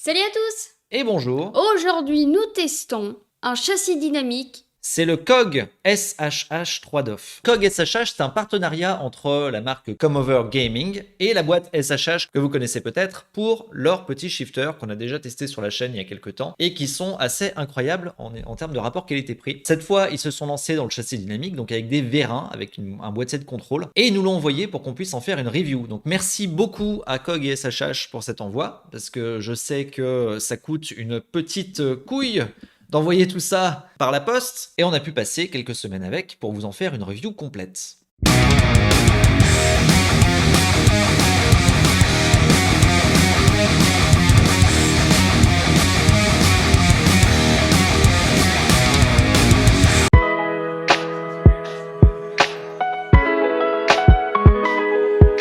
Salut à tous! Et bonjour, Aujourd'hui, nous testons un châssis dynamique. c'est le COG SHH 3DOF. COG SHH, c'est un partenariat entre la marque Comover Gaming et la boîte SHH que vous connaissez peut-être pour leurs petits shifters qu'on a déjà testé sur la chaîne il y a quelques temps et qui sont assez incroyables en termes de rapport qualité-prix. Cette fois, ils se sont lancés dans le châssis dynamique, donc avec des vérins, avec un boîtier de contrôle, et ils nous l'ont envoyé pour qu'on puisse en faire une review. Donc merci beaucoup à COG et SHH pour cet envoi, parce que je sais que ça coûte une petite couille d'envoyer tout ça par la poste, et on a pu passer quelques semaines avec pour vous en faire une review complète.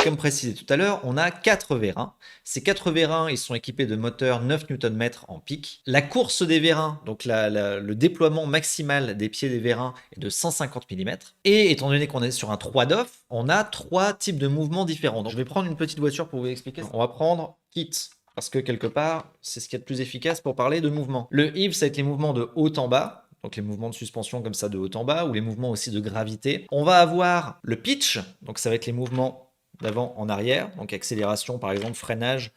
Comme précisé tout à l'heure, on a 4 vérins. Ces 4 vérins, ils sont équipés de moteurs 9 Nm en pic. La course des vérins, donc le déploiement maximal des pieds des vérins est de 150 mm. Et étant donné qu'on est sur un 3DOF, on a 3 types de mouvements différents. Donc je vais prendre une petite voiture pour vous expliquer. On va prendre Kit, parce que quelque part, c'est ce qu'il y a de plus efficace pour parler de mouvement. Le Eve, ça va être les mouvements de haut en bas. Donc les mouvements de suspension comme ça de haut en bas, ou les mouvements aussi de gravité. On va avoir le pitch, donc ça va être les mouvements d'avant en arrière, donc accélération par exemple, freinage,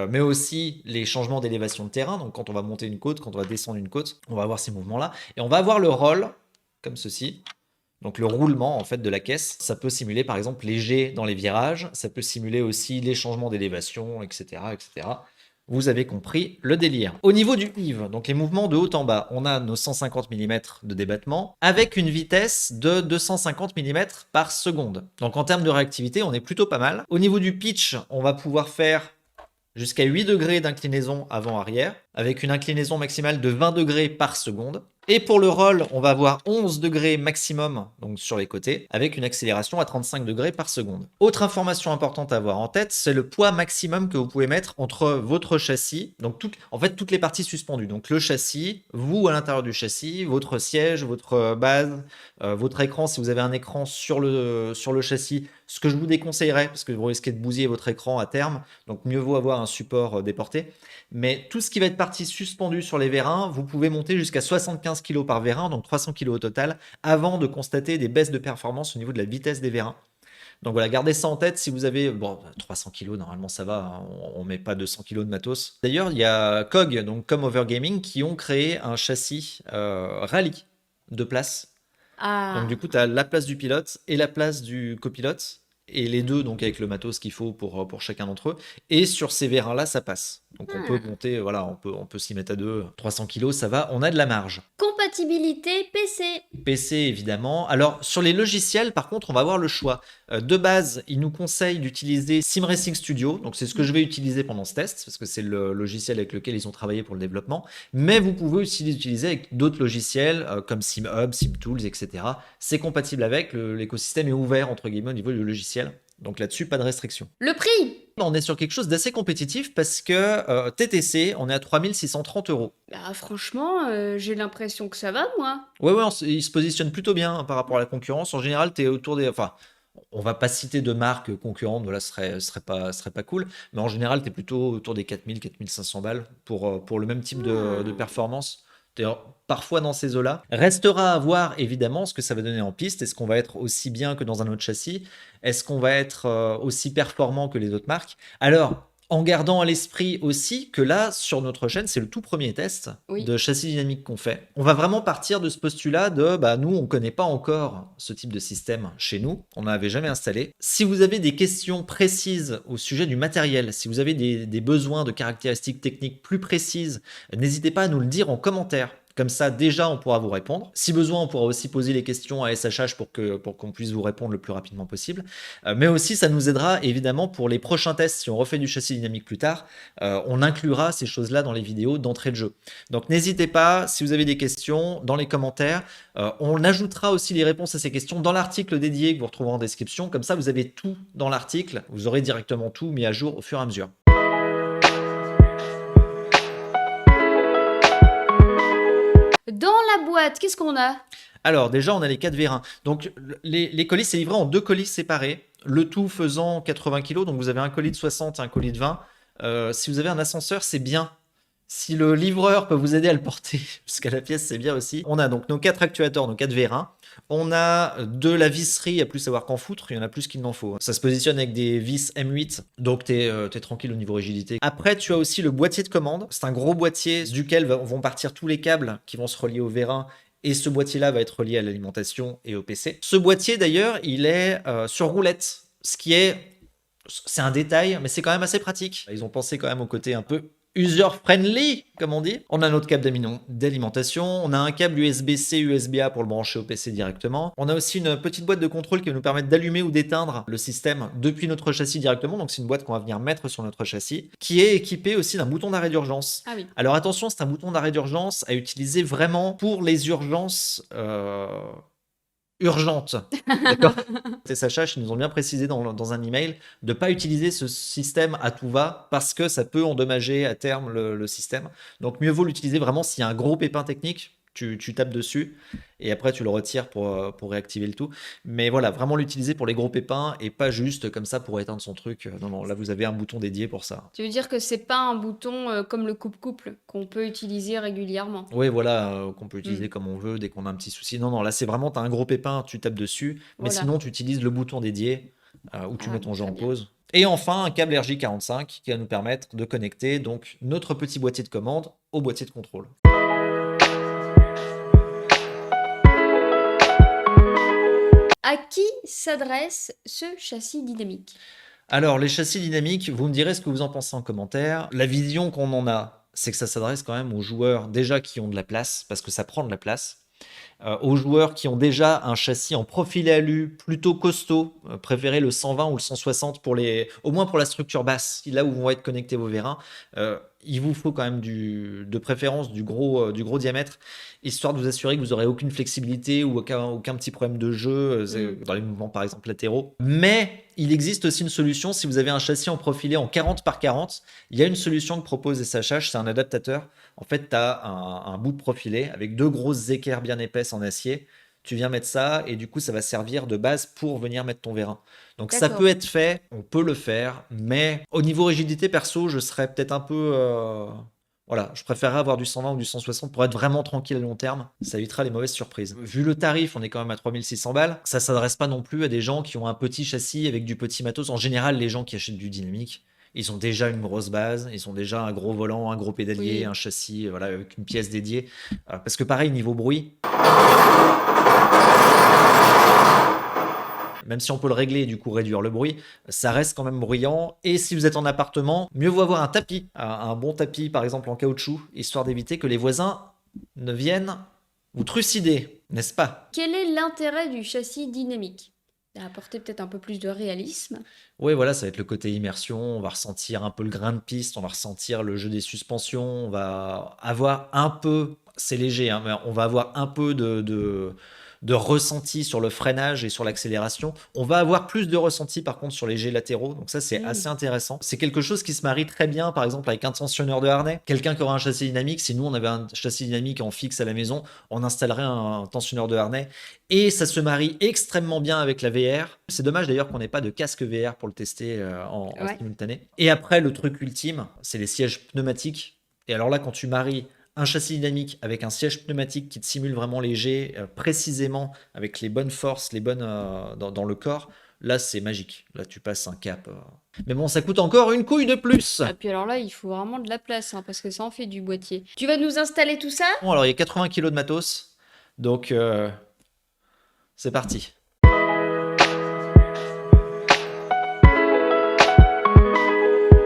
mais aussi les changements d'élévation de terrain, donc quand on va monter une côte, quand on va descendre une côte, on va avoir ces mouvements-là, et on va avoir le roll, comme ceci, donc le roulement en fait de la caisse. Ça peut simuler par exemple les jets dans les virages, ça peut simuler aussi les changements d'élévation, etc., etc. Vous avez compris le délire. Au niveau du Eve, donc les mouvements de haut en bas, on a nos 150 mm de débattement avec une vitesse de 250 mm par seconde. Donc en termes de réactivité, on est plutôt pas mal. Au niveau du pitch, on va pouvoir faire jusqu'à 8 degrés d'inclinaison avant-arrière, avec une inclinaison maximale de 20 degrés par seconde. Et pour le roll, on va avoir 11 degrés maximum donc sur les côtés, avec une accélération à 35 degrés par seconde. Autre information importante à avoir en tête, c'est le poids maximum que vous pouvez mettre entre votre châssis, donc toutes les parties suspendues. Donc le châssis, vous à l'intérieur du châssis, votre siège, votre base, votre écran, si vous avez un écran sur le châssis, ce que je vous déconseillerais, parce que vous risquez de bousiller votre écran à terme, donc mieux vaut avoir un support déporté. Mais tout ce qui va être partie suspendue sur les vérins, vous pouvez monter jusqu'à 75 kg par vérin, donc 300 kg au total, avant de constater des baisses de performance au niveau de la vitesse des vérins. Donc voilà, gardez ça en tête si vous avez... Bon, 300 kg, normalement ça va, hein, on met pas 200 kg de matos. D'ailleurs, il y a COG, donc Comover Gaming, qui ont créé un châssis rallye de place. Donc du coup, tu as la place du pilote et la place du copilote, et les deux donc avec le matos qu'il faut pour chacun d'entre eux. Et sur ces vérins-là, ça passe. Donc on peut monter, voilà, on peut s'y mettre à deux. 300 kg, ça va, on a de la marge. Compatibilité PC. PC évidemment. Alors sur les logiciels, par contre, on va avoir le choix. De base, ils nous conseillent d'utiliser SimRacing Studio. Donc c'est ce que je vais utiliser pendant ce test, parce que c'est le logiciel avec lequel ils ont travaillé pour le développement. Mais vous pouvez aussi l'utiliser avec d'autres logiciels comme SimHub, SimTools, etc. C'est compatible avec, l'écosystème est ouvert entre guillemets au niveau du logiciel. Donc là-dessus, pas de restriction. Le prix. On est sur quelque chose d'assez compétitif parce que TTC, on est à 3630 €. Bah franchement, j'ai l'impression que ça va, moi. Ouais, il se positionne plutôt bien par rapport à la concurrence. En général, tu es autour des... Enfin, on va pas citer de marques concurrentes, voilà, ce serait pas cool. Mais en général, tu es plutôt autour des 4000-4500 balles pour le même type de performance. Parfois dans ces eaux-là. Restera à voir évidemment ce que ça va donner en piste. Est-ce qu'on va être aussi bien que dans un autre châssis? Est-ce qu'on va être aussi performant que les autres marques? Alors, en gardant à l'esprit aussi que là, sur notre chaîne, c'est le tout premier test de châssis dynamique qu'on fait. On va vraiment partir de ce postulat de nous, on ne connaît pas encore ce type de système chez nous. On n'en avait jamais installé. Si vous avez des questions précises au sujet du matériel, si vous avez des besoins de caractéristiques techniques plus précises, n'hésitez pas à nous le dire en commentaire. Comme ça, déjà, on pourra vous répondre. Si besoin, on pourra aussi poser les questions à SHH pour qu'on puisse vous répondre le plus rapidement possible. Mais aussi, ça nous aidera évidemment pour les prochains tests. Si on refait du châssis dynamique plus tard, on inclura ces choses-là dans les vidéos d'entrée de jeu. Donc n'hésitez pas, si vous avez des questions, dans les commentaires. On ajoutera aussi les réponses à ces questions dans l'article dédié que vous retrouverez en description. Comme ça, vous avez tout dans l'article. Vous aurez directement tout mis à jour au fur et à mesure. Dans la boîte, qu'est-ce qu'on a? Alors déjà, on a les 4 vérins. Donc les colis, c'est livré en 2 colis séparés, le tout faisant 80 kg. Donc vous avez un colis de 60 et un colis de 20. Si vous avez un ascenseur, c'est bien. Si le livreur peut vous aider à le porter jusqu'à la pièce, c'est bien aussi. On a donc nos 4 actuateurs, nos 4 vérins. On a de la visserie à plus savoir qu'en foutre, il y en a plus qu'il n'en faut. Ça se positionne avec des vis M8, donc t'es tranquille au niveau rigidité. Après, tu as aussi le boîtier de commande. C'est un gros boîtier duquel vont partir tous les câbles qui vont se relier au vérin. Et ce boîtier-là va être relié à l'alimentation et au PC. Ce boîtier, d'ailleurs, il est sur roulette, ce qui est... C'est un détail, mais c'est quand même assez pratique. Ils ont pensé quand même au côté un peu user-friendly, comme on dit. On a notre câble d'alimentation, on a un câble USB-C, USB-A pour le brancher au PC directement. On a aussi une petite boîte de contrôle qui va nous permettre d'allumer ou d'éteindre le système depuis notre châssis directement. Donc c'est une boîte qu'on va venir mettre sur notre châssis, qui est équipée aussi d'un bouton d'arrêt d'urgence. Ah oui. Alors attention, c'est un bouton d'arrêt d'urgence à utiliser vraiment pour les urgences... urgente. D'accord. C'est Sacha, ils nous ont bien précisé dans un email de ne pas utiliser ce système à tout va parce que ça peut endommager à terme le système. Donc mieux vaut l'utiliser vraiment s'il y a un gros pépin technique. Tu tapes dessus et après tu le retires pour réactiver le tout. Mais voilà, vraiment l'utiliser pour les gros pépins et pas juste comme ça pour éteindre son truc. Non, non, là vous avez un bouton dédié pour ça. Tu veux dire que c'est pas un bouton comme le coupe-couple qu'on peut utiliser régulièrement? Oui, voilà, qu'on peut utiliser comme on veut dès qu'on a un petit souci. Non, non, là c'est vraiment, tu as un gros pépin, tu tapes dessus. Mais Voilà. sinon, tu utilises le bouton dédié où tu mets ton jeu très en bien. pause. Et enfin, un câble RJ45 qui va nous permettre de connecter donc notre petit boîtier de commande au boîtier de contrôle. À qui s'adresse ce châssis dynamique? Alors, les châssis dynamiques, vous me direz ce que vous en pensez en commentaire. La vision qu'on en a, c'est que ça s'adresse quand même aux joueurs déjà qui ont de la place, parce que ça prend de la place. Aux joueurs qui ont déjà un châssis en profil alu plutôt costaud, préférez le 120 ou le 160 au moins pour la structure basse, là où vont être connectés vos vérins. Il vous faut quand même de préférence du gros diamètre, histoire de vous assurer que vous n'aurez aucune flexibilité ou aucun petit problème de jeu dans les mouvements par exemple latéraux. Mais il existe aussi une solution si vous avez un châssis en profilé en 40 par 40. Il y a une solution que propose SHH, c'est un adaptateur. En fait, tu as un bout de profilé avec 2 grosses équerres bien épaisses en acier. Tu viens mettre ça et du coup, ça va servir de base pour venir mettre ton vérin. Donc ça peut être fait, on peut le faire, mais au niveau rigidité perso, je serais peut-être un peu... Voilà, je préférerais avoir du 120 ou du 160 pour être vraiment tranquille à long terme. Ça évitera les mauvaises surprises. Vu le tarif, on est quand même à 3600 balles. Ça s'adresse pas non plus à des gens qui ont un petit châssis avec du petit matos. En général, les gens qui achètent du dynamique, ils ont déjà une grosse base, ils ont déjà un gros volant, un gros pédalier, un châssis, voilà, avec une pièce dédiée. Parce que pareil, niveau bruit, même si on peut le régler et du coup réduire le bruit, ça reste quand même bruyant. Et si vous êtes en appartement, mieux vaut avoir un tapis, un bon tapis par exemple en caoutchouc, histoire d'éviter que les voisins ne viennent vous trucider, n'est-ce pas? Quel est l'intérêt du châssis dynamique? Apporter peut-être un peu plus de réalisme. Oui, voilà, ça va être le côté immersion. On va ressentir un peu le grain de piste, on va ressentir le jeu des suspensions, on va avoir un peu, c'est léger, hein, mais on va avoir un peu de ressenti sur le freinage et sur l'accélération. On va avoir plus de ressenti par contre sur les jets latéraux, donc ça c'est assez intéressant. C'est quelque chose qui se marie très bien par exemple avec un tensionneur de harnais. Quelqu'un qui aura un châssis dynamique, si nous on avait un châssis dynamique en fixe à la maison, on installerait un tensionneur de harnais et ça se marie extrêmement bien avec la VR. C'est dommage d'ailleurs qu'on n'ait pas de casque VR pour le tester en simultané. Et après le truc ultime, c'est les sièges pneumatiques. Et alors là quand tu maries un châssis dynamique avec un siège pneumatique qui te simule vraiment les jets précisément avec les bonnes forces, les bonnes dans le corps, là c'est magique. Là tu passes un cap. Mais bon, ça coûte encore une couille de plus. Et puis alors là, il faut vraiment de la place hein, parce que ça en fait du boîtier. Tu vas nous installer tout ça? Bon, alors il y a 80 kilos de matos, donc c'est parti.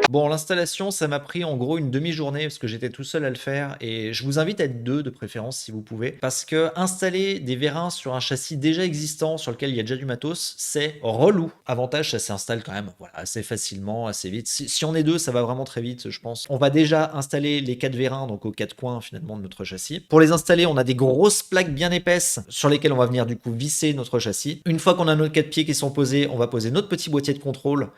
Bon, l'installation, ça m'a pris en gros une demi-journée parce que j'étais tout seul à le faire et je vous invite à être 2 de préférence si vous pouvez parce que installer des vérins sur un châssis déjà existant sur lequel il y a déjà du matos, c'est relou. Avantage, ça s'installe quand même voilà, assez facilement, assez vite. Si on est 2, ça va vraiment très vite, je pense. On va déjà installer les 4 vérins donc aux 4 coins finalement de notre châssis. Pour les installer, on a des grosses plaques bien épaisses sur lesquelles on va venir du coup visser notre châssis. Une fois qu'on a nos 4 pieds qui sont posés, on va poser notre petit boîtier de contrôle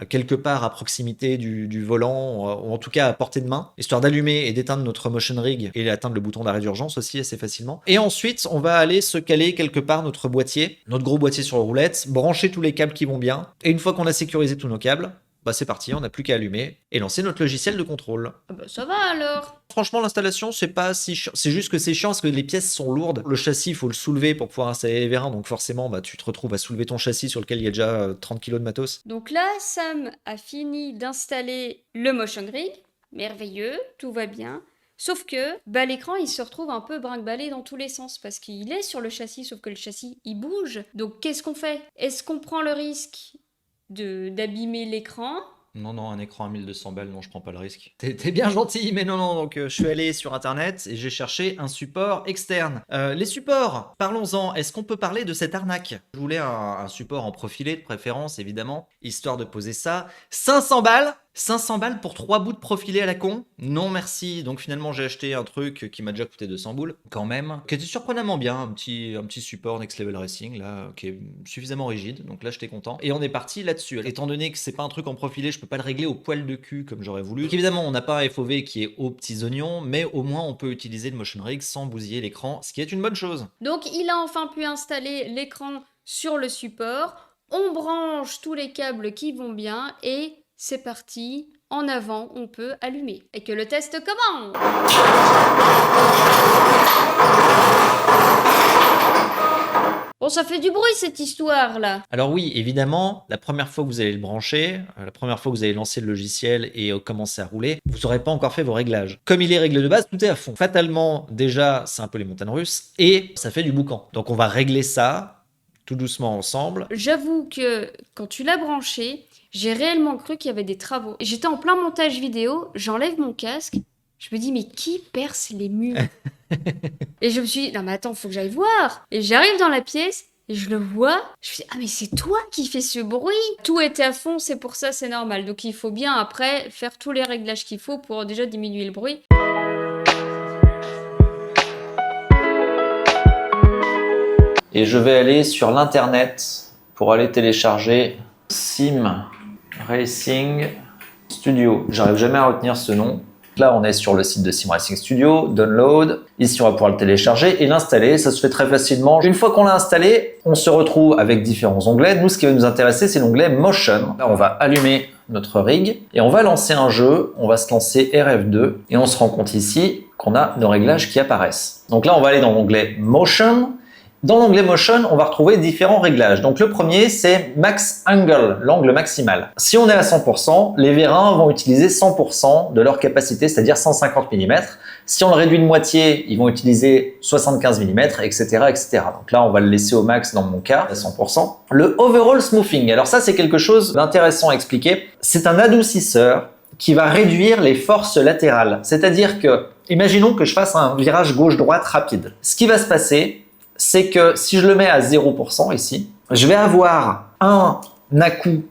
quelque part à proximité du volant, ou en tout cas à portée de main, histoire d'allumer et d'éteindre notre motion rig et d'atteindre le bouton d'arrêt d'urgence aussi assez facilement. Et ensuite, on va aller se caler quelque part notre boîtier, notre gros boîtier sur roulette, brancher tous les câbles qui vont bien, et une fois qu'on a sécurisé tous nos câbles, bah c'est parti, on n'a plus qu'à allumer et lancer notre logiciel de contrôle. Ah bah ça va alors. Franchement, l'installation, c'est pas si chiant. C'est juste que c'est chiant parce que les pièces sont lourdes. Le châssis, il faut le soulever pour pouvoir installer les vérins. Donc forcément, bah, tu te retrouves à soulever ton châssis sur lequel il y a déjà 30 kilos de matos. Donc là, Sam a fini d'installer le motion rig. Merveilleux, tout va bien. Sauf que bah, l'écran, il se retrouve un peu brinque-ballé dans tous les sens parce qu'il est sur le châssis, sauf que le châssis, il bouge. Donc qu'est-ce qu'on fait? Est-ce qu'on prend le risque d'abîmer l'écran? Non, non, un écran à 1200 balles, non, je prends pas le risque. T'es bien gentil, mais non, non. Donc, je suis allé sur Internet et j'ai cherché un support externe. Les supports, parlons-en. Est-ce qu'on peut parler de cette arnaque? Je voulais un support en profilé de préférence, évidemment, histoire de poser ça. 500 balles 500 balles pour 3 bouts de profilé à la con? Non merci. Donc finalement j'ai acheté un truc qui m'a déjà coûté 200 boules quand même, qui était surprenamment bien, un petit support Next Level Racing là, qui est suffisamment rigide. Donc là j'étais content. Et on est parti là-dessus. Étant donné que c'est pas un truc en profilé, je peux pas le régler au poil de cul comme j'aurais voulu. Donc évidemment on n'a pas un FOV qui est aux petits oignons, mais au moins on peut utiliser le motion rig sans bousiller l'écran, ce qui est une bonne chose. Donc il a enfin pu installer l'écran sur le support. On branche tous les câbles qui vont bien et c'est parti, en avant, on peut allumer. Et que le test commence! Bon, ça fait du bruit cette histoire là. Alors oui, évidemment, la première fois que vous allez le brancher, la première fois que vous allez lancer le logiciel et commencer à rouler, vous n'aurez pas encore fait vos réglages. Comme il est réglé de base, tout est à fond. Fatalement, déjà, c'est un peu les montagnes russes et ça fait du boucan. Donc on va régler ça tout doucement ensemble. J'avoue que quand tu l'as branché, j'ai réellement cru qu'il y avait des travaux. J'étais en plein montage vidéo, j'enlève mon casque, je me dis mais qui perce les murs? Et je me suis dit non mais attends, faut que j'aille voir. Et j'arrive dans la pièce et je le vois, je me dis ah mais c'est toi qui fais ce bruit. Tout était à fond, c'est pour ça, c'est normal. Donc il faut bien après faire tous les réglages qu'il faut pour déjà diminuer le bruit. Et je vais aller sur l'internet pour aller télécharger Sim Racing Studio. J'arrive jamais à retenir ce nom. Là, on est sur le site de Sim Racing Studio, download. Ici, on va pouvoir le télécharger et l'installer. Ça se fait très facilement. Une fois qu'on l'a installé, on se retrouve avec différents onglets. Nous, ce qui va nous intéresser, c'est l'onglet Motion. Là, on va allumer notre rig et on va lancer un jeu. On va se lancer RF2 et on se rend compte ici qu'on a nos réglages qui apparaissent. Donc là, on va aller dans l'onglet Motion. Dans l'onglet Motion, on va retrouver différents réglages. Donc le premier, c'est Max Angle, l'angle maximal. Si on est à 100%, les vérins vont utiliser 100% de leur capacité, c'est-à-dire 150 mm. Si on le réduit de moitié, ils vont utiliser 75 mm, etc., etc. Donc là, on va le laisser au max dans mon cas, à 100%. Le Overall Smoothing, alors ça, c'est quelque chose d'intéressant à expliquer. C'est un adoucisseur qui va réduire les forces latérales. C'est-à-dire que, imaginons que je fasse un virage gauche-droite rapide. Ce qui va se passer, c'est que si je le mets à 0% ici, je vais avoir un à-coup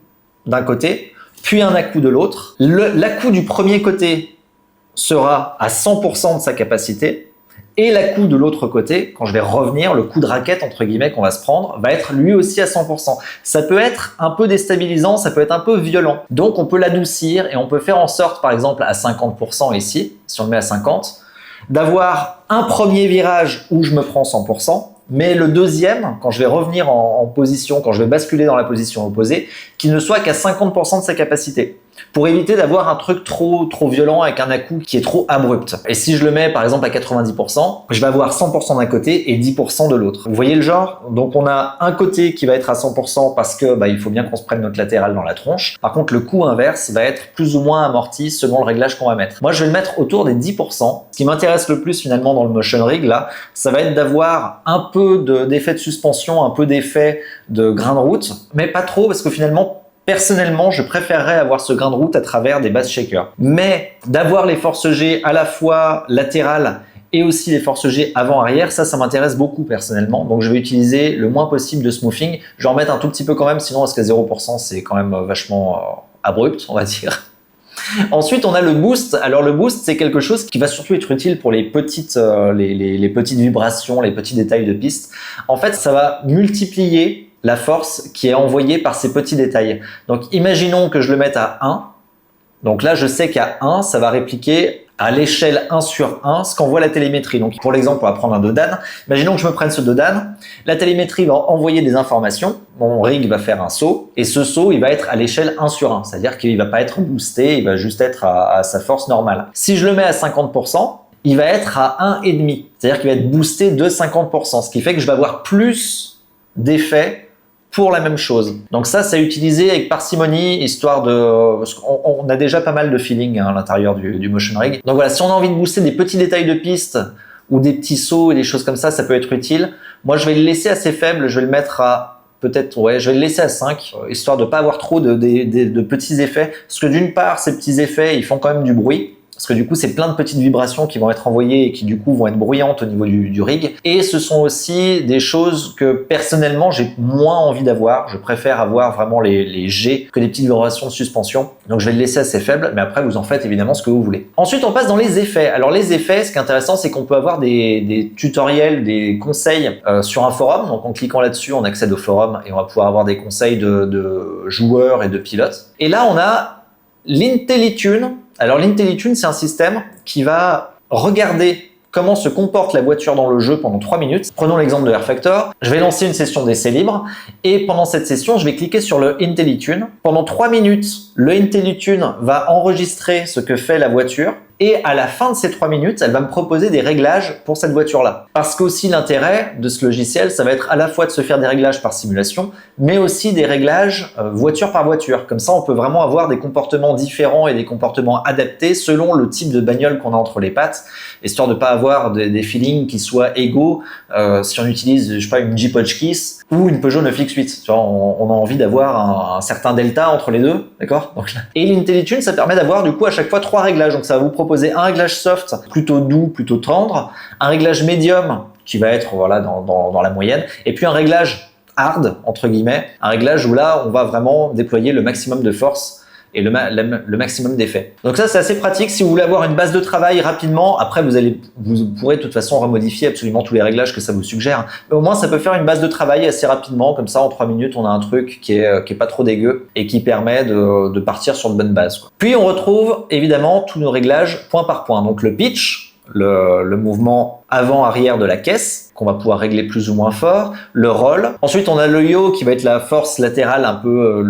d'un côté, puis un à-coup de l'autre. L'à-coup du premier côté sera à 100% de sa capacité, et l'à-coup de l'autre côté, quand je vais revenir, le coup de raquette entre guillemets qu'on va se prendre, va être lui aussi à 100%. Ça peut être un peu déstabilisant, ça peut être un peu violent. Donc on peut l'adoucir et on peut faire en sorte, par exemple à 50% ici, si on le met à 50%, d'avoir un premier virage où je me prends 100%, mais le deuxième, quand je vais revenir en position, quand je vais basculer dans la position opposée, qui ne soit qu'à 50% de sa capacité, pour éviter d'avoir un truc trop violent avec un à-coup qui est trop abrupt. Et si je le mets par exemple à 90%, je vais avoir 100% d'un côté et 10% de l'autre. Vous voyez le genre? Donc on a un côté qui va être à 100% parce que il faut bien qu'on se prenne notre latéral dans la tronche. Par contre, le coup inverse va être plus ou moins amorti selon le réglage qu'on va mettre. Moi, je vais le mettre autour des 10%. Ce qui m'intéresse le plus finalement dans le motion rig là, ça va être d'avoir un peu d'effet de suspension, un peu d'effet de grain de route, mais pas trop parce que finalement, personnellement, je préférerais avoir ce grain de route à travers des bass shakers. Mais d'avoir les forces G à la fois latérales et aussi les forces G avant-arrière, ça m'intéresse beaucoup personnellement. Donc je vais utiliser le moins possible de smoothing. Je vais en mettre un tout petit peu quand même, sinon parce qu'à 0%, c'est quand même vachement abrupt, on va dire. Ensuite, on a le boost. Alors le boost, c'est quelque chose qui va surtout être utile pour les petites, les petites vibrations, les petits détails de piste. En fait, ça va multiplier la force qui est envoyée par ces petits détails. Donc imaginons que je le mette à 1. Donc là, je sais qu'à 1, ça va répliquer à l'échelle 1 sur 1 ce qu'envoie la télémétrie. Donc pour l'exemple, on va prendre un dodan. Imaginons que je me prenne ce dodan. La télémétrie va envoyer des informations. Mon rig va faire un saut et ce saut, il va être à l'échelle 1 sur 1. C'est-à-dire qu'il va pas être boosté, il va juste être à sa force normale. Si je le mets à 50%, il va être à 1,5. C'est-à-dire qu'il va être boosté de 50%. Ce qui fait que je vais avoir plus d'effets pour la même chose. Donc ça, c'est utilisé avec parcimonie, histoire de... On a déjà pas mal de feeling à l'intérieur du motion rig. Donc voilà, si on a envie de booster des petits détails de piste ou des petits sauts et des choses comme ça peut être utile. Moi, je vais le laisser assez faible, je vais le mettre à... Peut-être, ouais, je vais le laisser à 5, histoire de pas avoir trop de petits effets. Parce que d'une part, ces petits effets, ils font quand même du bruit. Parce que du coup, c'est plein de petites vibrations qui vont être envoyées et qui du coup vont être bruyantes au niveau du rig. Et ce sont aussi des choses que personnellement, j'ai moins envie d'avoir. Je préfère avoir vraiment les G que des petites vibrations de suspension. Donc je vais le laisser assez faible, mais après vous en faites évidemment ce que vous voulez. Ensuite, on passe dans les effets. Alors les effets, ce qui est intéressant, c'est qu'on peut avoir des tutoriels, des conseils sur un forum. Donc en cliquant là-dessus, on accède au forum et on va pouvoir avoir des conseils de joueurs et de pilotes. Et là, on a l'IntelliTune. Alors l'IntelliTune, c'est un système qui va regarder comment se comporte la voiture dans le jeu pendant 3 minutes. Prenons l'exemple de R-Factor. Je vais lancer une session d'essai libre et pendant cette session, je vais cliquer sur le IntelliTune. Pendant 3 minutes, le IntelliTune va enregistrer ce que fait la voiture et à la fin de ces 3 minutes, elle va me proposer des réglages pour cette voiture-là. Parce qu'aussi l'intérêt de ce logiciel, ça va être à la fois de se faire des réglages par simulation, mais aussi des réglages voiture par voiture. Comme ça, on peut vraiment avoir des comportements différents et des comportements adaptés selon le type de bagnole qu'on a entre les pattes, histoire de pas avoir des feelings qui soient égaux si on utilise, je sais pas, une Jeep Hotchkiss ou une Peugeot 9X8. Tu vois, on a envie d'avoir un certain delta entre les deux, d'accord? Et l'IntelliTune, ça permet d'avoir du coup à chaque fois 3 réglages. Donc ça va vous proposer un réglage soft, plutôt doux, plutôt tendre, un réglage médium qui va être voilà dans la moyenne, et puis un réglage hard entre guillemets, un réglage où là on va vraiment déployer le maximum de force et le maximum d'effets. Donc ça, c'est assez pratique si vous voulez avoir une base de travail rapidement. Après, vous pourrez de toute façon remodifier absolument tous les réglages que ça vous suggère. Mais au moins, ça peut faire une base de travail assez rapidement. Comme ça, en 3 minutes, on a un truc qui est pas trop dégueu et qui permet de partir sur de bonnes bases, quoi. Puis, on retrouve évidemment tous nos réglages point par point. Donc le pitch, le mouvement avant-arrière de la caisse, qu'on va pouvoir régler plus ou moins fort, le roll. Ensuite, on a le yaw qui va être la force latérale, un peu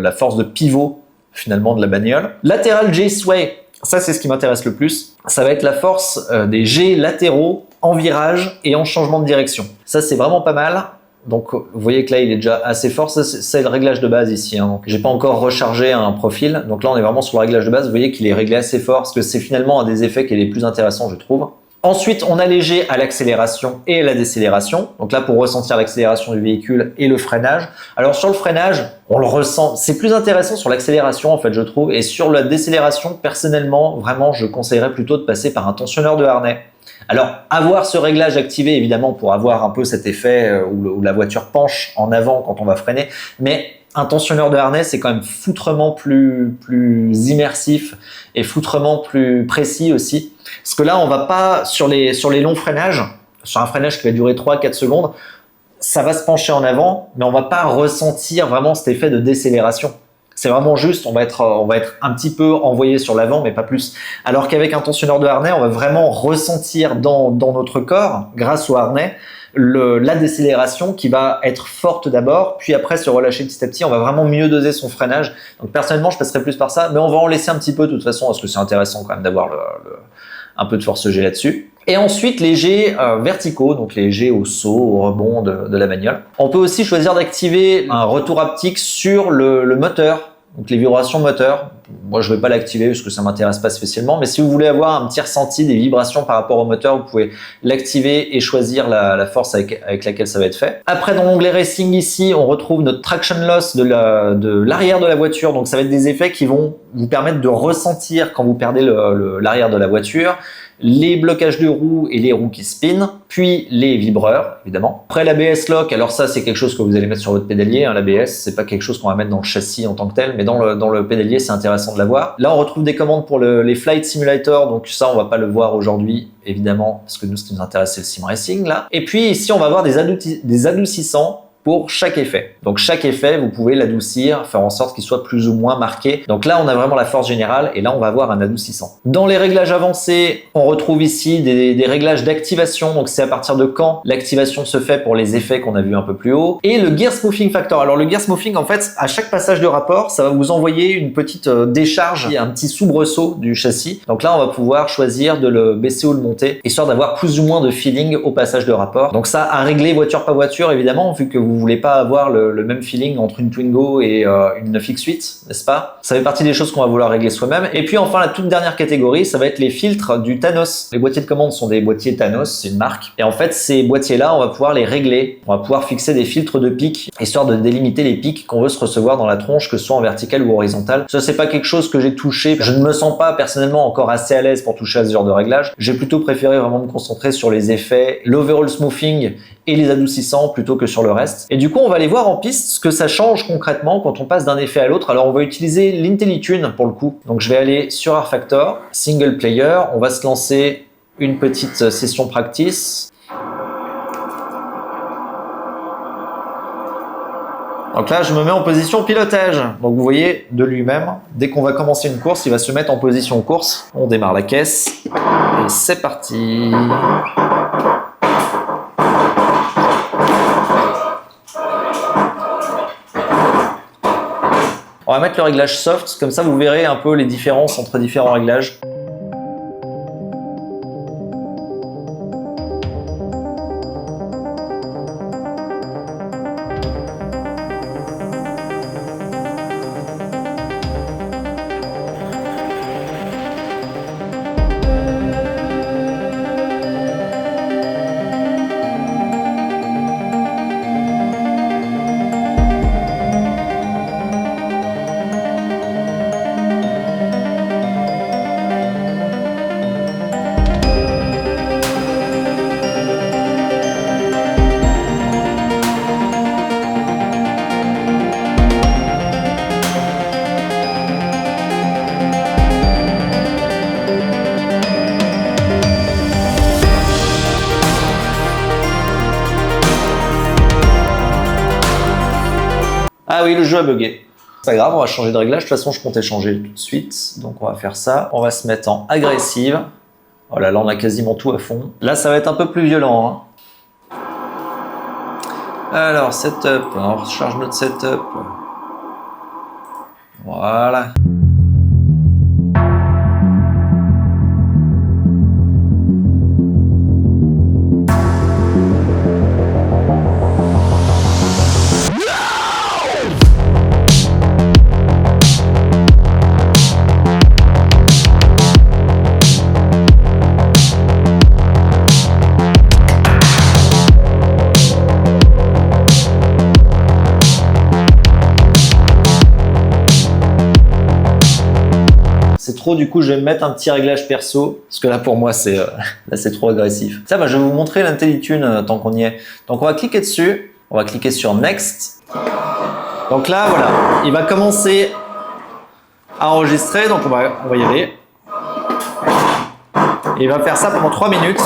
la force de pivot finalement de la bagnole. Lateral J-sway, ça c'est ce qui m'intéresse le plus. Ça va être la force des G latéraux en virage et en changement de direction. Ça c'est vraiment pas mal. Donc vous voyez que là il est déjà assez fort, c'est le réglage de base ici, hein. Donc j'ai pas encore rechargé un profil, donc là on est vraiment sur le réglage de base. Vous voyez qu'il est réglé assez fort parce que c'est finalement un des effets qui est les plus intéressants, je trouve. Ensuite, on a les G à l'accélération et à la décélération. Donc là, pour ressentir l'accélération du véhicule et le freinage. Alors sur le freinage, on le ressent. C'est plus intéressant sur l'accélération, en fait, je trouve. Et sur la décélération, personnellement, vraiment, je conseillerais plutôt de passer par un tensionneur de harnais. Alors, avoir ce réglage activé, évidemment, pour avoir un peu cet effet où la voiture penche en avant quand on va freiner. Mais un tensionneur de harnais, c'est quand même foutrement plus immersif et foutrement plus précis aussi. Parce que là, on va pas, sur les longs freinages, sur un freinage qui va durer 3-4 secondes, ça va se pencher en avant, mais on va pas ressentir vraiment cet effet de décélération. C'est vraiment juste, on va être un petit peu envoyé sur l'avant, mais pas plus. Alors qu'avec un tensionneur de harnais, on va vraiment ressentir dans notre corps, grâce au harnais, la décélération qui va être forte d'abord, puis après se relâcher petit à petit. On va vraiment mieux doser son freinage. Donc personnellement, je passerai plus par ça, mais on va en laisser un petit peu de toute façon, parce que c'est intéressant quand même d'avoir un peu de force G là-dessus. Et ensuite, les G verticaux, donc les G au saut, au rebond de la bagnole. On peut aussi choisir d'activer un retour haptique sur le moteur, donc les vibrations moteur. Moi, je ne vais pas l'activer parce que ça ne m'intéresse pas spécialement, mais si vous voulez avoir un petit ressenti des vibrations par rapport au moteur, vous pouvez l'activer et choisir la force avec laquelle ça va être fait. Après, dans l'onglet Racing ici, on retrouve notre traction loss de l'arrière de la voiture. Donc, ça va être des effets qui vont vous permettre de ressentir quand vous perdez l'arrière de la voiture, les blocages de roues et les roues qui spinent, puis les vibreurs, évidemment. Après l'ABS Lock, alors ça c'est quelque chose que vous allez mettre sur votre pédalier, hein, l'ABS, c'est pas quelque chose qu'on va mettre dans le châssis en tant que tel, mais dans le pédalier c'est intéressant de l'avoir. Là on retrouve des commandes pour les Flight Simulator, donc ça on va pas le voir aujourd'hui, évidemment, parce que nous ce qui nous intéresse c'est le Sim Racing là. Et puis ici on va avoir des adoucissants pour chaque effet. Donc chaque effet, vous pouvez l'adoucir, faire en sorte qu'il soit plus ou moins marqué. Donc là, on a vraiment la force générale et là, on va avoir un adoucissant. Dans les réglages avancés, on retrouve ici des réglages d'activation. Donc c'est à partir de quand l'activation se fait pour les effets qu'on a vu un peu plus haut. Et le Gear Smoothing Factor. Alors le Gear Smoothing, en fait, à chaque passage de rapport, ça va vous envoyer une petite décharge, un petit soubresaut du châssis. Donc là, on va pouvoir choisir de le baisser ou le monter, histoire d'avoir plus ou moins de feeling au passage de rapport. Donc ça, à régler voiture par voiture, évidemment, vu que vous voulez pas avoir le même feeling entre une Twingo et une Fix8, n'est-ce pas? Ça fait partie des choses qu'on va vouloir régler soi-même. Et puis enfin, la toute dernière catégorie, ça va être les filtres du Thanos. Les boîtiers de commande sont des boîtiers Thanos, c'est une marque. Et en fait, ces boîtiers-là, on va pouvoir les régler. On va pouvoir fixer des filtres de pics, histoire de délimiter les pics qu'on veut se recevoir dans la tronche, que ce soit en vertical ou horizontal. Ça, c'est pas quelque chose que j'ai touché. Je ne me sens pas personnellement encore assez à l'aise pour toucher à ce genre de réglage. J'ai plutôt préféré vraiment me concentrer sur les effets, l'overall smoothing et les adoucissants plutôt que sur le reste. Et du coup, on va aller voir en piste ce que ça change concrètement quand on passe d'un effet à l'autre. Alors, on va utiliser l'IntelliTune pour le coup. Donc, je vais aller sur rFactor, Single Player. On va se lancer une petite session practice. Donc là, je me mets en position pilotage. Donc vous voyez, de lui-même, dès qu'on va commencer une course, il va se mettre en position course. On démarre la caisse. Et c'est parti. On va mettre le réglage soft, comme ça vous verrez un peu les différences entre différents réglages. Ah oui, le jeu a bugué. C'est pas grave, on va changer de réglage. De toute façon, je comptais changer tout de suite. Donc, on va faire ça. On va se mettre en agressive. Oh là là, on a quasiment tout à fond. Là, ça va être un peu plus violent. Hein. Alors, setup. On recharge notre setup. Voilà. C'est trop, du coup, je vais me mettre un petit réglage perso, parce que là, pour moi, c'est trop agressif. Ça, bah, je vais vous montrer l'IntelliTune tant qu'on y est. Donc, on va cliquer dessus, on va cliquer sur Next. Donc là, voilà, il va commencer à enregistrer, donc on va y aller. Et il va faire ça pendant 3 minutes.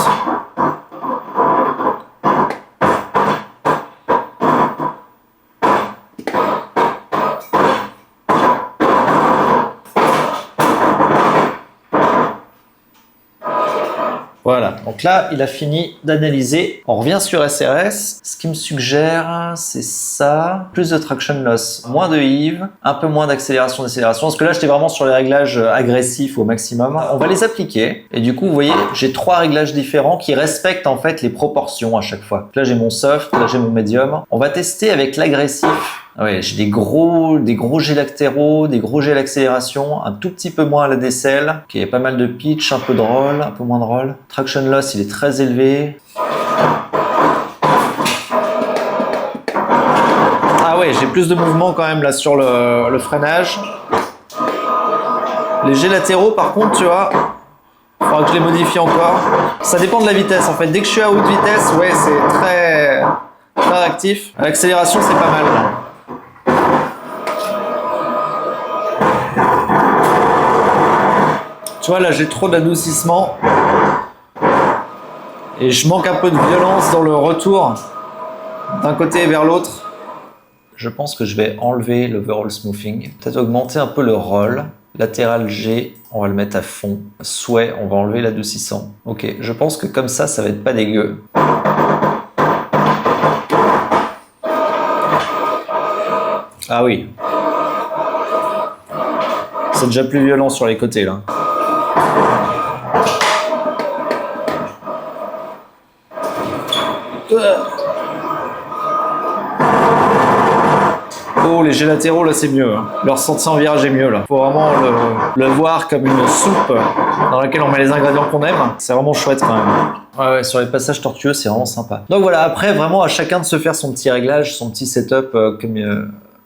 Voilà, donc là, il a fini d'analyser. On revient sur SRS. Ce qu'il me suggère, c'est ça. Plus de traction loss, moins de heave, un peu moins d'accélération, décélération. Parce que là, j'étais vraiment sur les réglages agressifs au maximum. On va les appliquer. Et du coup, vous voyez, j'ai 3 réglages différents qui respectent en fait les proportions à chaque fois. Là, j'ai mon soft, là, j'ai mon medium. On va tester avec l'agressif. Ouais, j'ai des gros jets latéraux, des gros jets à l'accélération, un tout petit peu moins à la décelle. Ok, pas mal de pitch, un peu de roll, un peu moins de roll. Traction loss, il est très élevé. Ah ouais, j'ai plus de mouvement quand même là sur le freinage. Les jets latéraux, par contre, tu vois, il faudra que je les modifie encore. Ça dépend de la vitesse en fait. Dès que je suis à haute vitesse, ouais, c'est très actif. À l'accélération, c'est pas mal. Tu vois, là, j'ai trop d'adoucissement. Et je manque un peu de violence dans le retour d'un côté vers l'autre. Je pense que je vais enlever l'overall smoothing. Peut-être augmenter un peu le roll. Latéral G, on va le mettre à fond. Sway, on va enlever l'adoucissant. Ok, je pense que comme ça va être pas dégueu. Ah oui. C'est déjà plus violent sur les côtés là. Oh, les jets latéraux là c'est mieux. Le ressenti en virage est mieux là. Faut vraiment le voir comme une soupe dans laquelle on met les ingrédients qu'on aime. C'est vraiment chouette quand même. Ouais, sur les passages tortueux, c'est vraiment sympa. Donc voilà, après vraiment à chacun de se faire son petit réglage, son petit setup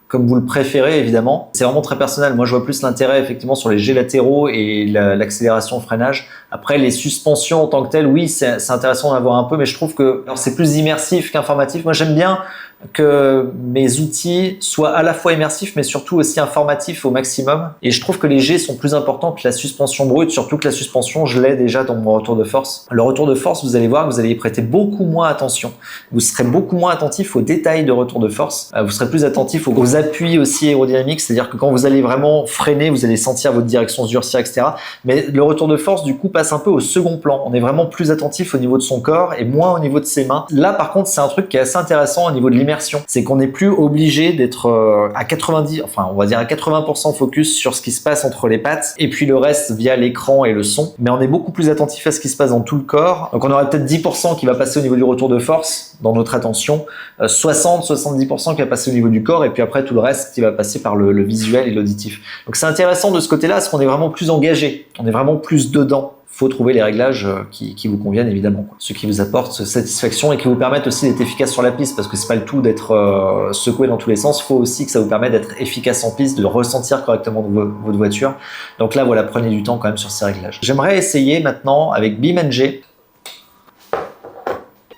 comme vous le préférez évidemment. C'est vraiment très personnel. Moi je vois plus l'intérêt effectivement sur les jets latéraux et l'accélération au freinage. Après les suspensions en tant que telles, oui c'est intéressant d'en avoir un peu, mais je trouve que c'est plus immersif qu'informatif. Moi j'aime bien que mes outils soient à la fois immersifs mais surtout aussi informatifs au maximum. Et je trouve que les jets sont plus importants que la suspension brute, surtout que la suspension je l'ai déjà dans mon retour de force. Le retour de force, vous allez voir que vous allez y prêter beaucoup moins attention. Vous serez beaucoup moins attentif aux détails de retour de force. Vous serez plus attentif aux appuis aussi aérodynamiques, c'est-à-dire que quand vous allez vraiment freiner, vous allez sentir votre direction se durcir, etc. Mais le retour de force du coup passe un peu au second plan. On est vraiment plus attentif au niveau de son corps et moins au niveau de ses mains. Là par contre c'est un truc qui est assez intéressant au niveau de l'immersion. C'est qu'on n'est plus obligé d'être à 90, enfin on va dire à 80% focus sur ce qui se passe entre les pattes et puis le reste via l'écran et le son. Mais on est beaucoup plus attentif à ce qui se passe dans tout le corps. Donc on aurait peut-être 10% qui va passer au niveau du retour de force dans notre attention, 60-70% qui va passer au niveau du corps et puis après tout le reste qui va passer par le visuel et l'auditif. Donc c'est intéressant de ce côté-là parce qu'on est vraiment plus engagé, on est vraiment plus dedans. Faut trouver les réglages qui vous conviennent évidemment, quoi. Ceux qui vous apportent satisfaction et qui vous permettent aussi d'être efficace sur la piste, parce que c'est pas le tout d'être secoué dans tous les sens, faut aussi que ça vous permette d'être efficace en piste, de ressentir correctement votre voiture. Donc là voilà, prenez du temps quand même sur ces réglages. J'aimerais essayer maintenant avec BeamNG.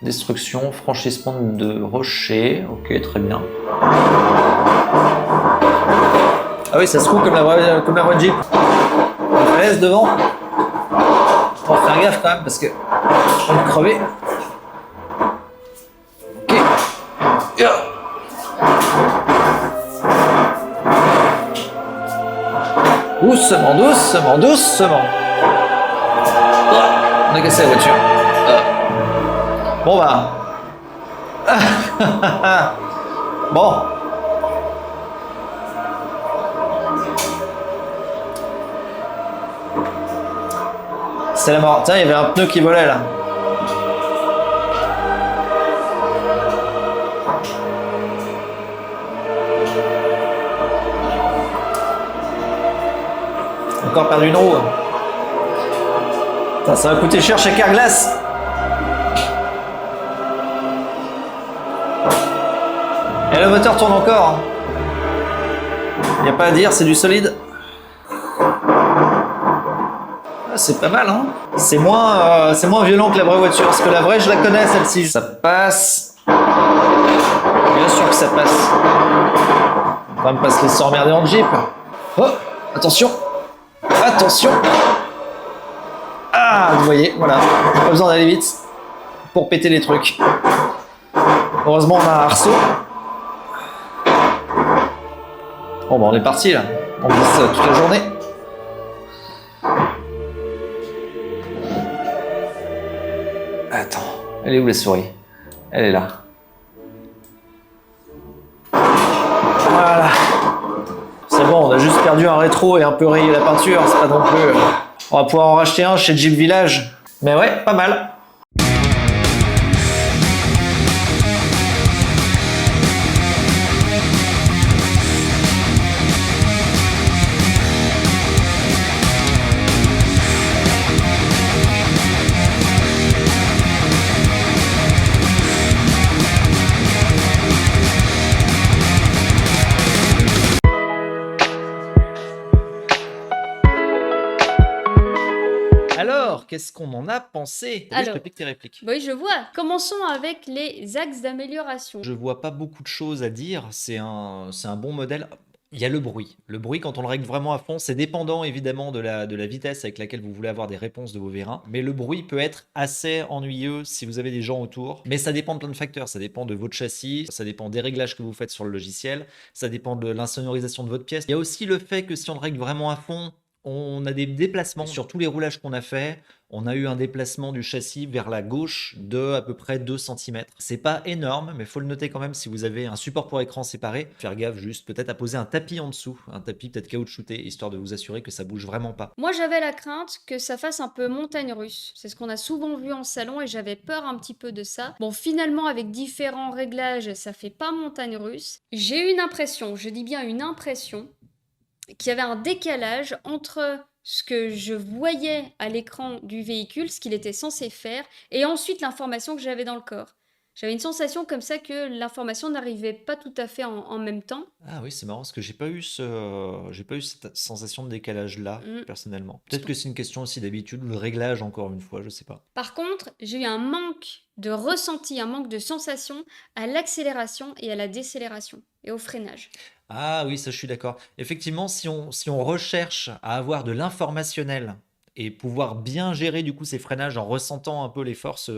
Destruction, franchissement de rocher, ok très bien. Ah oui ça se trouve comme la vraie Jeep. On laisse devant. Faut faire gaffe quand même parce que on va crever. Ok. Doucement, doucement, doucement. On a cassé la voiture. Bon bah. Bon. C'est la mort. Tiens, il y avait un pneu qui volait là. Encore perdu une roue. Putain, ça va coûter cher chez Carglass. Et le moteur tourne encore. Il n'y a pas à dire, c'est du solide. C'est pas mal, hein. C'est moins violent que la vraie voiture, parce que la vraie, je la connais, celle-ci. Ça passe. Bien sûr que ça passe. On va même pas se laisser emmerder en Jeep. Oh, attention. Attention. Ah, vous voyez, voilà. Pas besoin d'aller vite pour péter les trucs. Heureusement, on a un arceau. Bon, bah, on est parti, là. On glisse toute la journée. Attends, elle est où la souris? Elle est là. Voilà. C'est bon, on a juste perdu un rétro et un peu rayé la peinture, c'est pas non plus... On va pouvoir en racheter un chez Jeep Village. Mais ouais, pas mal. Alors, qu'est-ce qu'on en a pensé? Je te pique tes répliques. Oui, je vois. Commençons avec les axes d'amélioration. Je vois pas beaucoup de choses à dire. C'est un bon modèle. Il y a le bruit. Le bruit, quand on le règle vraiment à fond, c'est dépendant évidemment de la vitesse avec laquelle vous voulez avoir des réponses de vos vérins. Mais le bruit peut être assez ennuyeux si vous avez des gens autour. Mais ça dépend de plein de facteurs. Ça dépend de votre châssis, ça dépend des réglages que vous faites sur le logiciel, ça dépend de l'insonorisation de votre pièce. Il y a aussi le fait que si on le règle vraiment à fond, on a des déplacements. Sur tous les roulages qu'on a fait, on a eu un déplacement du châssis vers la gauche de à peu près 2 cm. C'est pas énorme, mais il faut le noter quand même si vous avez un support pour écran séparé. Faire gaffe juste peut-être à poser un tapis en dessous, un tapis peut-être caoutchouté, histoire de vous assurer que ça bouge vraiment pas. Moi, j'avais la crainte que ça fasse un peu montagne russe. C'est ce qu'on a souvent vu en salon et j'avais peur un petit peu de ça. Bon, finalement, avec différents réglages, ça fait pas montagne russe. J'ai eu une impression, je dis bien une impression, qu'il y avait un décalage entre ce que je voyais à l'écran du véhicule, ce qu'il était censé faire, et ensuite l'information que j'avais dans le corps. J'avais une sensation comme ça que l'information n'arrivait pas tout à fait en même temps. Ah oui, c'est marrant parce que j'ai pas eu cette sensation de décalage là Mm. personnellement. Peut-être que c'est une question aussi d'habitude ou de réglage encore une fois, je sais pas. Par contre, j'ai eu un manque de ressenti, un manque de sensation à l'accélération et à la décélération et au freinage. Ah oui, ça je suis d'accord. Effectivement, si on recherche à avoir de l'informationnel et pouvoir bien gérer du coup ces freinages en ressentant un peu les forces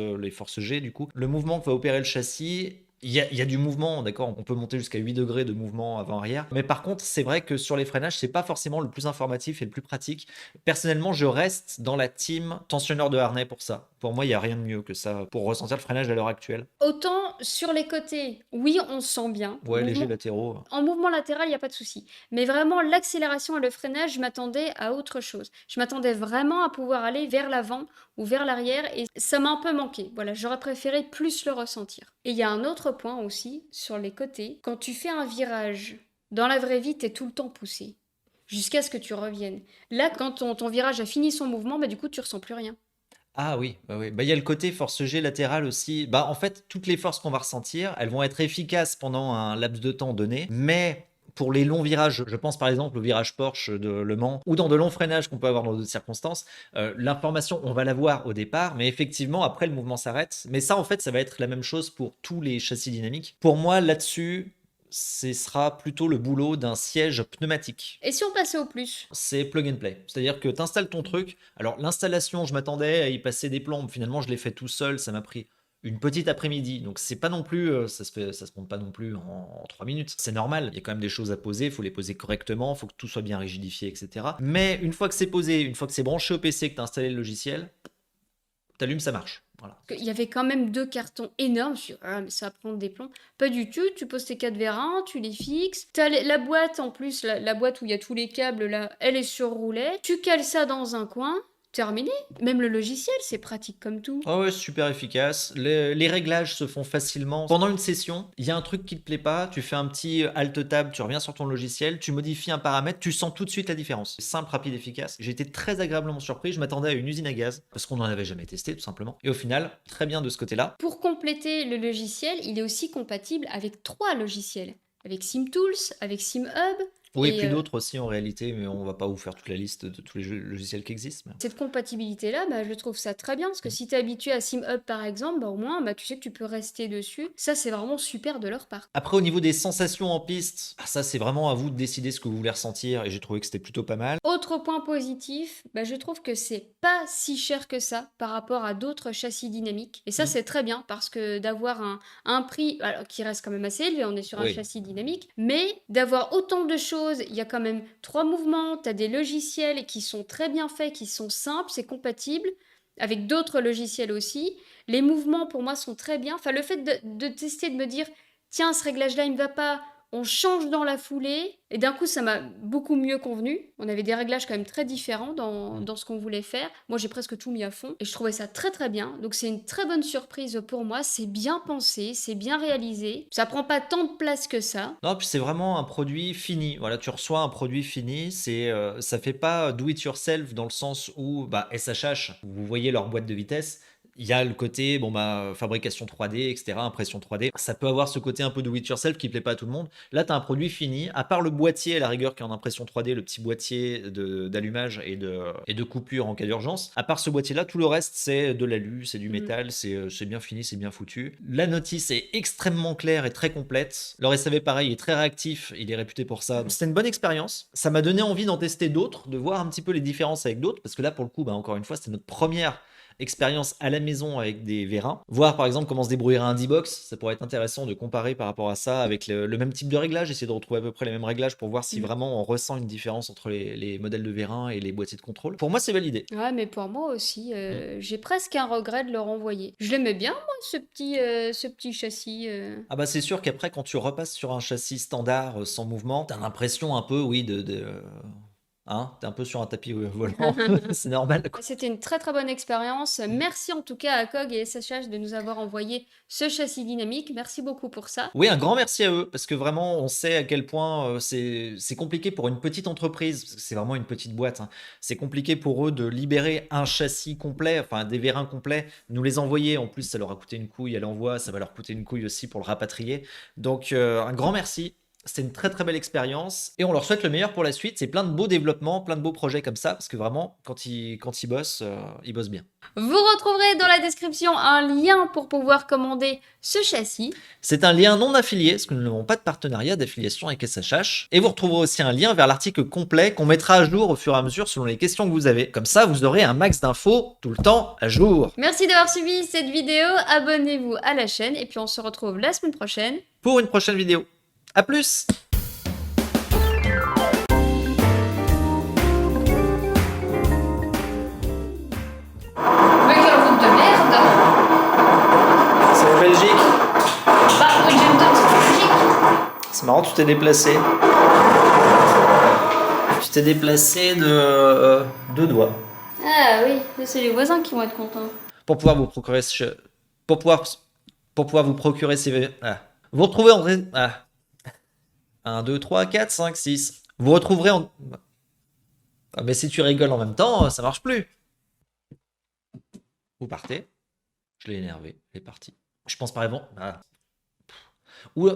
G du coup, le mouvement que va opérer le châssis, il y a du mouvement, d'accord, on peut monter jusqu'à 8 degrés de mouvement avant-arrière. Mais par contre, c'est vrai que sur les freinages, c'est pas forcément le plus informatif et le plus pratique. Personnellement, je reste dans la team tensionneur de harnais pour ça. Pour moi, il n'y a rien de mieux que ça pour ressentir le freinage à l'heure actuelle. Autant sur les côtés, oui, on se sent bien. Ouais, léger Mouvement latéraux. En mouvement latéral, il n'y a pas de souci. Mais vraiment, l'accélération et le freinage, je m'attendais à autre chose. Je m'attendais vraiment à pouvoir aller vers l'avant ou vers l'arrière et ça m'a un peu manqué. Voilà, j'aurais préféré plus le ressentir. Et il y a un autre point aussi sur les côtés. Quand tu fais un virage, dans la vraie vie, tu es tout le temps poussé jusqu'à ce que tu reviennes. Là, quand ton virage a fini son mouvement, bah, du coup, tu ressens plus rien. Ah oui, bah oui. Bah, il y a le côté force G latérale aussi. Bah, en fait, toutes les forces qu'on va ressentir, elles vont être efficaces pendant un laps de temps donné, mais pour les longs virages, je pense par exemple au virage Porsche de Le Mans, ou dans de longs freinages qu'on peut avoir dans d'autres circonstances, l'information, on va l'avoir au départ, mais effectivement, après, le mouvement s'arrête. Mais ça, en fait, ça va être la même chose pour tous les châssis dynamiques. Pour moi, là-dessus, ce sera plutôt le boulot d'un siège pneumatique. Et si on passait au plus? C'est plug and play. C'est-à-dire que tu installes ton truc. Alors, l'installation, je m'attendais à y passer des plombes. Finalement, je l'ai fait tout seul. Ça m'a pris une petite après-midi. Donc, c'est pas non plus, ça se monte pas non plus en 3 minutes. C'est normal. Il y a quand même des choses à poser. Il faut les poser correctement. Il faut que tout soit bien rigidifié, etc. Mais une fois que c'est posé, une fois que c'est branché au PC, que tu as installé le logiciel, t'allumes, ça marche. Voilà. Il y avait quand même 2 cartons énormes. Je me suis dit: «Ah mais ça va prendre des plombs». Pas du tout, tu poses tes 4 vérins, tu les fixes. Tu as la boîte en plus, la boîte où il y a tous les câbles là, elle est sur roulet. Tu cales ça dans un coin, terminé. Même le logiciel, c'est pratique comme tout. Ah ouais, super efficace. Les réglages se font facilement. Pendant une session, il y a un truc qui te plaît pas, tu fais un petit alt-tab, tu reviens sur ton logiciel, tu modifies un paramètre, tu sens tout de suite la différence. C'est simple, rapide, efficace. J'ai été très agréablement surpris. Je m'attendais à une usine à gaz parce qu'on n'en avait jamais testé tout simplement. Et au final, très bien de ce côté-là. Pour compléter le logiciel, il est aussi compatible avec 3 logiciels. Avec SimTools, avec SimHub Oui, et puis d'autres aussi en réalité, mais on va pas vous faire toute la liste de tous les logiciels qui existent. mais- cette compatibilité-là, bah, je trouve ça très bien parce que si tu es habitué à SimHub par exemple, bah, au moins bah, tu sais que tu peux rester dessus. Ça, c'est vraiment super de leur part. Après, au niveau des sensations en piste, ça c'est vraiment à vous de décider ce que vous voulez ressentir et j'ai trouvé que c'était plutôt pas mal. Autre point positif, bah, je trouve que c'est pas si cher que ça par rapport à d'autres châssis dynamiques. Et ça, Mm. c'est très bien parce que d'avoir un prix alors, qui reste quand même assez élevé, on est sur un Oui. châssis dynamique, mais d'avoir autant de choses, il y a quand même 3 mouvements, tu as des logiciels qui sont très bien faits, qui sont simples, c'est compatible avec d'autres logiciels aussi. Les mouvements pour moi sont très bien. Enfin, le fait de tester, de me dire, tiens, ce réglage-là, il me va pas, on change dans la foulée, et d'un coup, ça m'a beaucoup mieux convenu. On avait des réglages quand même très différents dans ce qu'on voulait faire. Moi, j'ai presque tout mis à fond, et je trouvais ça très très bien. Donc c'est une très bonne surprise pour moi. C'est bien pensé, c'est bien réalisé. Ça prend pas tant de place que ça. Non, puis c'est vraiment un produit fini. Voilà, tu reçois un produit fini. Ça fait pas do it yourself dans le sens où bah, SHH, vous voyez leur boîte de vitesse. Il y a le côté, bon bah, fabrication 3D, etc., impression 3D. Ça peut avoir ce côté un peu do it yourself qui plaît pas à tout le monde. Là, tu as un produit fini, à part le boîtier à la rigueur qui est en impression 3D, le petit boîtier d'allumage et de coupure en cas d'urgence. À part ce boîtier-là, tout le reste, c'est de l'alu, c'est du métal, c'est bien fini, c'est bien foutu. La notice est extrêmement claire et très complète. Leur SAV, pareil, est très réactif, il est réputé pour ça. C'était une bonne expérience. Ça m'a donné envie d'en tester d'autres, de voir un petit peu les différences avec d'autres, parce que là, pour le coup, bah, encore une fois, c'était notre première expérience à la maison avec des vérins. Voir par exemple comment se débrouiller un D-Box, ça pourrait être intéressant de comparer par rapport à ça avec le même type de réglage, essayer de retrouver à peu près les mêmes réglages pour voir si vraiment on ressent une différence entre les modèles de vérins et les boîtiers de contrôle. Pour moi, c'est validé. Ouais, mais pour moi aussi, j'ai presque un regret de le renvoyer. Je l'aimais bien, moi, ce petit châssis. Ah bah c'est sûr qu'après quand tu repasses sur un châssis standard sans mouvement, t'as l'impression un peu, oui, hein, t'es un peu sur un tapis volant, c'est normal, quoi. C'était une très très bonne expérience. Merci en tout cas à COG et SHH de nous avoir envoyé ce châssis dynamique. Merci beaucoup pour ça. Oui, un grand merci à eux, parce que vraiment, on sait à quel point c'est compliqué pour une petite entreprise, parce que c'est vraiment une petite boîte, hein. C'est compliqué pour eux de libérer un châssis complet, enfin des vérins complets, nous les envoyer. En plus, ça leur a coûté une couille à l'envoi, ça va leur coûter une couille aussi pour le rapatrier. Donc, un grand merci. C'était une très très belle expérience et on leur souhaite le meilleur pour la suite. C'est plein de beaux développements, plein de beaux projets comme ça, parce que vraiment, quand ils bossent, ils bossent bien. Vous retrouverez dans la description un lien pour pouvoir commander ce châssis. C'est un lien non affilié, parce que nous n'avons pas de partenariat d'affiliation avec SHH. Et vous retrouverez aussi un lien vers l'article complet qu'on mettra à jour au fur et à mesure selon les questions que vous avez. Comme ça, vous aurez un max d'infos tout le temps à jour. Merci d'avoir suivi cette vidéo. Abonnez-vous à la chaîne et puis on se retrouve la semaine prochaine Pour une prochaine vidéo. À plus! Mais quelle route de merde! C'est la Belgique. Bah, oui, j'ai une date Belgique. C'est marrant, tu t'es déplacé. Tu t'es déplacé de deux doigts. Ah oui, c'est les voisins qui vont être contents. Pour pouvoir vous procurer pour pouvoir vous procurer ces... Ah. Vous retrouvez en... Ah. 1, 2, 3, 4, 5, 6. Vous retrouverez en... Ah, mais si tu rigoles en même temps, ça marche plus. Vous partez. Je l'ai énervé. Il est parti. Je pense par exemple... Ah. Ou...